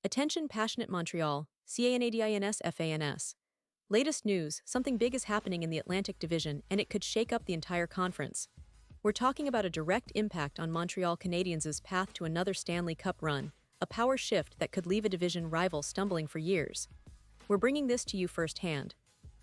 Attention passionate Montreal, CANADIENS FANS. Latest news, something big is happening in the Atlantic Division and it could shake up the entire conference. We're talking about a direct impact on Montreal Canadiens' path to another Stanley Cup run, a power shift that could leave a division rival stumbling for years. We're bringing this to you firsthand.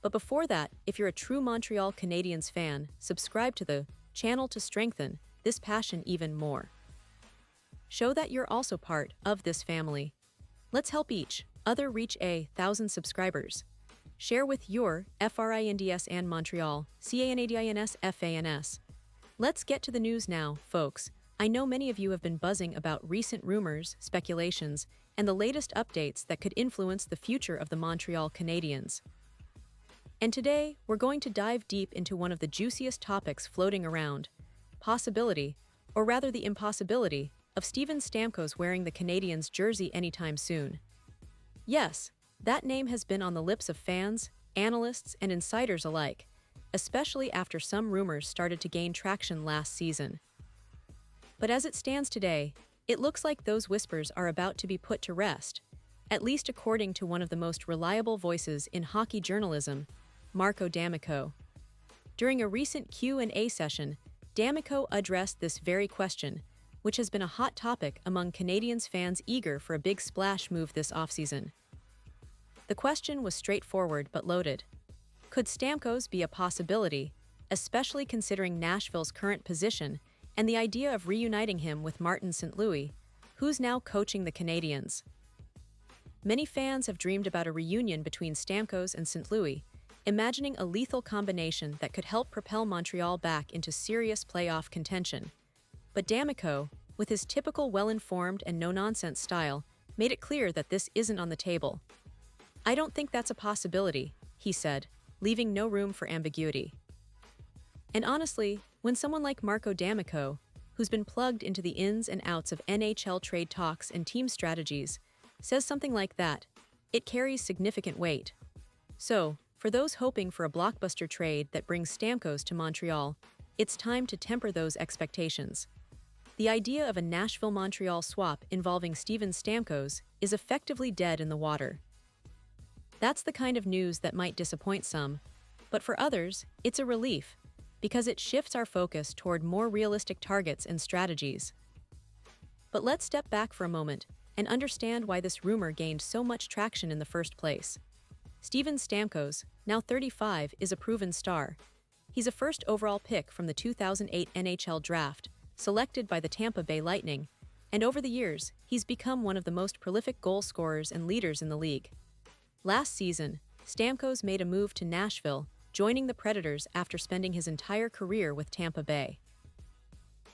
But before that, if you're a true Montreal Canadiens fan, subscribe to the channel to strengthen this passion even more. Show that you're also part of this family. Let's help each other reach 1,000 subscribers. Share with your FRINDS and Montreal, CANADIENS FANS. Let's get to the news now, folks. I know many of you have been buzzing about recent rumors, speculations, and the latest updates that could influence the future of the Montreal Canadiens. And today, we're going to dive deep into one of the juiciest topics floating around: possibility, or rather the impossibility, of Steven Stamkos wearing the Canadiens jersey anytime soon. Yes, that name has been on the lips of fans, analysts, and insiders alike, especially after some rumors started to gain traction last season. But as it stands today, it looks like those whispers are about to be put to rest, at least according to one of the most reliable voices in hockey journalism, Marco D'Amico. During a recent Q&A session, D'Amico addressed this very question, which has been a hot topic among Canadiens fans eager for a big splash move this offseason. The question was straightforward but loaded. Could Stamkos be a possibility, especially considering Nashville's current position and the idea of reuniting him with Martin St. Louis, who's now coaching the Canadiens? Many fans have dreamed about a reunion between Stamkos and St. Louis, imagining a lethal combination that could help propel Montreal back into serious playoff contention. But D'Amico, with his typical well-informed and no-nonsense style, made it clear that this isn't on the table. "I don't think that's a possibility," he said, leaving no room for ambiguity. And honestly, when someone like Marco D'Amico, who's been plugged into the ins and outs of NHL trade talks and team strategies, says something like that, it carries significant weight. So, for those hoping for a blockbuster trade that brings Stamkos to Montreal, it's time to temper those expectations. The idea of a Nashville-Montreal swap involving Steven Stamkos is effectively dead in the water. That's the kind of news that might disappoint some, but for others, it's a relief, because it shifts our focus toward more realistic targets and strategies. But let's step back for a moment and understand why this rumor gained so much traction in the first place. Steven Stamkos, now 35, is a proven star. He's a first overall pick from the 2008 NHL Draft, selected by the Tampa Bay Lightning, and over the years, he's become one of the most prolific goal scorers and leaders in the league. Last season, Stamkos made a move to Nashville, joining the Predators after spending his entire career with Tampa Bay.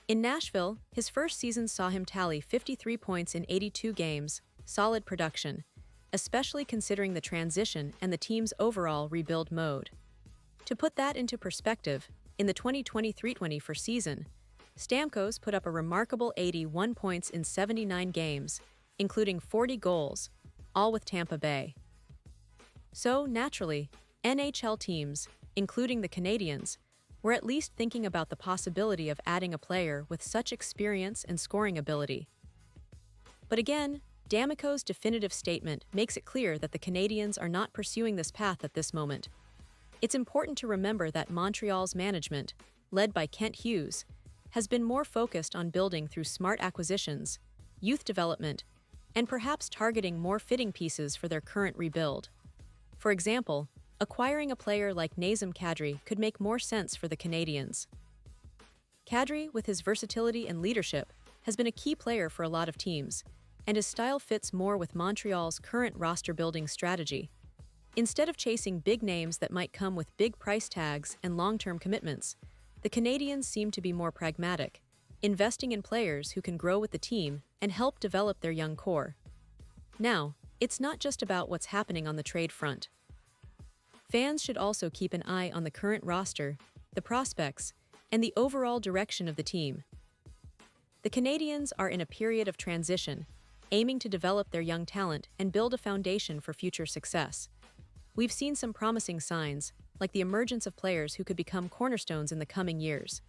In Nashville, his first season saw him tally 53 points in 82 games, solid production, especially considering the transition and the team's overall rebuild mode. To put that into perspective, in the 2023-24 season, Stamkos put up a remarkable 81 points in 79 games, including 40 goals, all with Tampa Bay. So, naturally, NHL teams, including the Canadiens, were at least thinking about the possibility of adding a player with such experience and scoring ability. But again, D'Amico's definitive statement makes it clear that the Canadiens are not pursuing this path at this moment. It's important to remember that Montreal's management, led by Kent Hughes, has been more focused on building through smart acquisitions, youth development, and perhaps targeting more fitting pieces for their current rebuild. For example, acquiring a player like Nazem Kadri could make more sense for the Canadiens. Kadri, with his versatility and leadership, has been a key player for a lot of teams, and his style fits more with Montreal's current roster-building strategy. Instead of chasing big names that might come with big price tags and long-term commitments, the Canadiens seem to be more pragmatic, investing in players who can grow with the team and help develop their young core. Now, it's not just about what's happening on the trade front. Fans should also keep an eye on the current roster, the prospects, and the overall direction of the team. The Canadiens are in a period of transition, aiming to develop their young talent and build a foundation for future success. We've seen some promising signs, like the emergence of players who could become cornerstones in the coming years.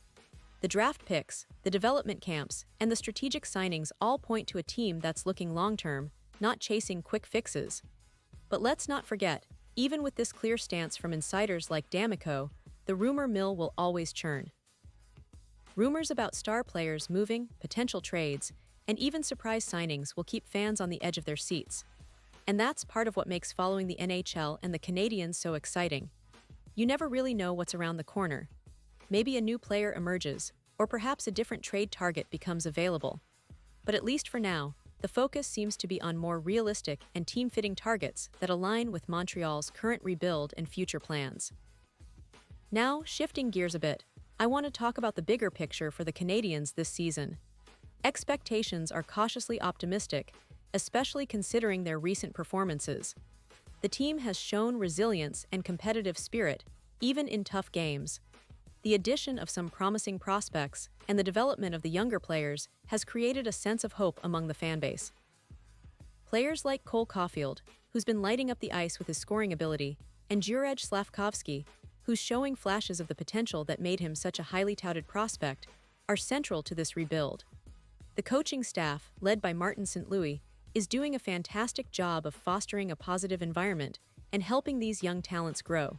The draft picks, the development camps, and the strategic signings all point to a team that's looking long-term, not chasing quick fixes. But let's not forget, even with this clear stance from insiders like D'Amico, the rumor mill will always churn. Rumors about star players moving, potential trades, and even surprise signings will keep fans on the edge of their seats. And that's part of what makes following the NHL and the Canadiens so exciting. You never really know what's around the corner. Maybe a new player emerges, or perhaps a different trade target becomes available. But at least for now, the focus seems to be on more realistic and team-fitting targets that align with Montreal's current rebuild and future plans. Now, shifting gears a bit, I want to talk about the bigger picture for the Canadiens this season. Expectations are cautiously optimistic, especially considering their recent performances. The team has shown resilience and competitive spirit, even in tough games. The addition of some promising prospects and the development of the younger players has created a sense of hope among the fanbase. Players like Cole Caulfield, who's been lighting up the ice with his scoring ability, and Juraj Slavkovsky, who's showing flashes of the potential that made him such a highly touted prospect, are central to this rebuild. The coaching staff, led by Martin St. Louis, is doing a fantastic job of fostering a positive environment and helping these young talents grow.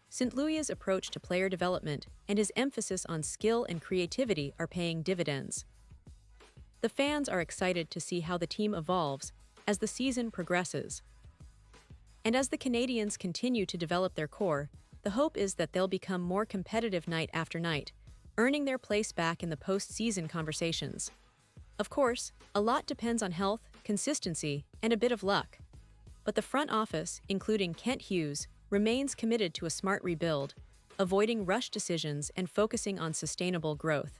St. Louis's approach to player development and his emphasis on skill and creativity are paying dividends. The fans are excited to see how the team evolves as the season progresses. And as the Canadiens continue to develop their core, the hope is that they'll become more competitive night after night, earning their place back in the postseason conversations. Of course, a lot depends on health, consistency, and a bit of luck. But the front office, including Kent Hughes, remains committed to a smart rebuild, avoiding rush decisions and focusing on sustainable growth.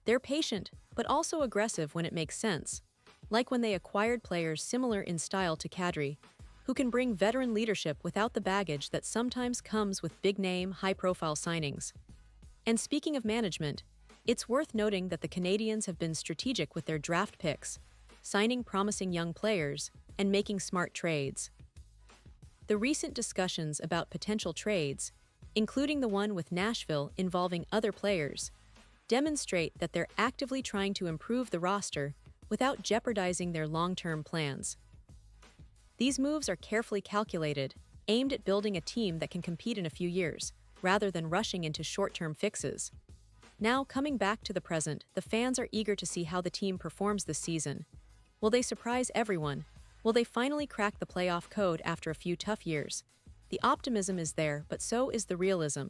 They're patient, but also aggressive when it makes sense, like when they acquired players similar in style to Kadri, who can bring veteran leadership without the baggage that sometimes comes with big-name, high-profile signings. And speaking of management, it's worth noting that the Canadiens have been strategic with their draft picks, signing promising young players and making smart trades. The recent discussions about potential trades, including the one with Nashville involving other players, demonstrate that they're actively trying to improve the roster without jeopardizing their long-term plans. These moves are carefully calculated, aimed at building a team that can compete in a few years, rather than rushing into short-term fixes. Now, coming back to the present, the fans are eager to see how the team performs this season. Will they surprise everyone? Will they finally crack the playoff code after a few tough years? The optimism is there, but so is the realism.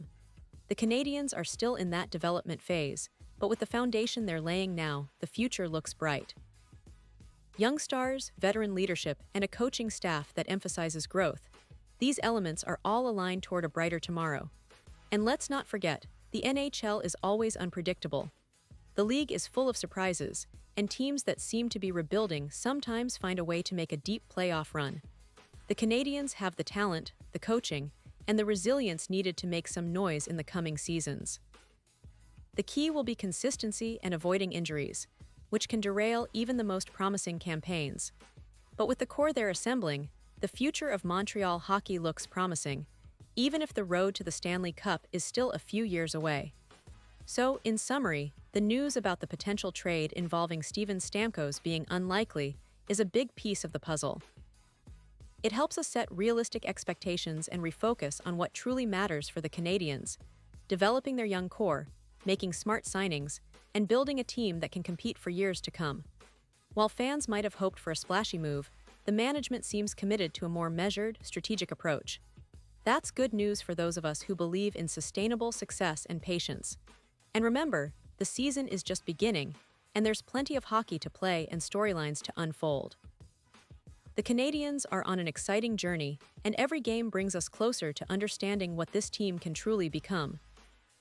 The Canadiens are still in that development phase, but with the foundation they're laying now, the future looks bright. Young stars, veteran leadership, and a coaching staff that emphasizes growth. These elements are all aligned toward a brighter tomorrow. And let's not forget, the NHL is always unpredictable. The league is full of surprises, and teams that seem to be rebuilding sometimes find a way to make a deep playoff run. The Canadiens have the talent, the coaching, and the resilience needed to make some noise in the coming seasons. The key will be consistency and avoiding injuries, which can derail even the most promising campaigns. But with the core they're assembling, the future of Montreal hockey looks promising, even if the road to the Stanley Cup is still a few years away. So, in summary, the news about the potential trade involving Steven Stamkos being unlikely is a big piece of the puzzle. It helps us set realistic expectations and refocus on what truly matters for the Canadiens, developing their young core, making smart signings, and building a team that can compete for years to come. While fans might have hoped for a splashy move, the management seems committed to a more measured, strategic approach. That's good news for those of us who believe in sustainable success and patience. And remember, the season is just beginning, and there's plenty of hockey to play and storylines to unfold. The Canadiens are on an exciting journey, and every game brings us closer to understanding what this team can truly become.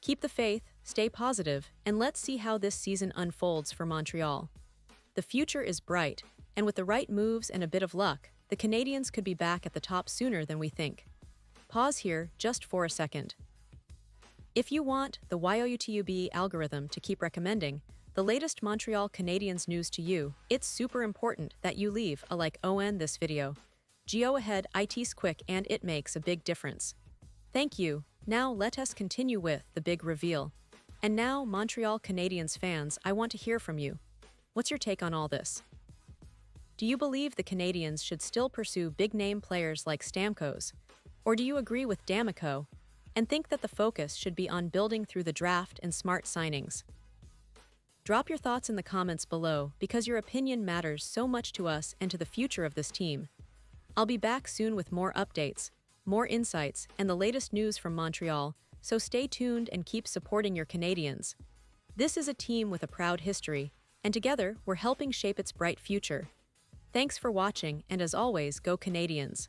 Keep the faith, stay positive, and let's see how this season unfolds for Montreal. The future is bright, and with the right moves and a bit of luck, the Canadiens could be back at the top sooner than we think. Pause here just for a second. If you want the YouTube algorithm to keep recommending the latest Montreal Canadiens news to you, it's super important that you leave a like on this video. Go ahead, it's quick and it makes a big difference. Thank you. Now let us continue with the big reveal. And now, Montreal Canadiens fans, I want to hear from you. What's your take on all this? Do you believe the Canadiens should still pursue big-name players like Stamkos? Or do you agree with D'Amico and think that the focus should be on building through the draft and smart signings? Drop your thoughts in the comments below because your opinion matters so much to us and to the future of this team. I'll be back soon with more updates, more insights, and the latest news from Montreal, so stay tuned and keep supporting your Canadiens. This is a team with a proud history, and together we're helping shape its bright future. Thanks for watching, and as always, go Canadiens!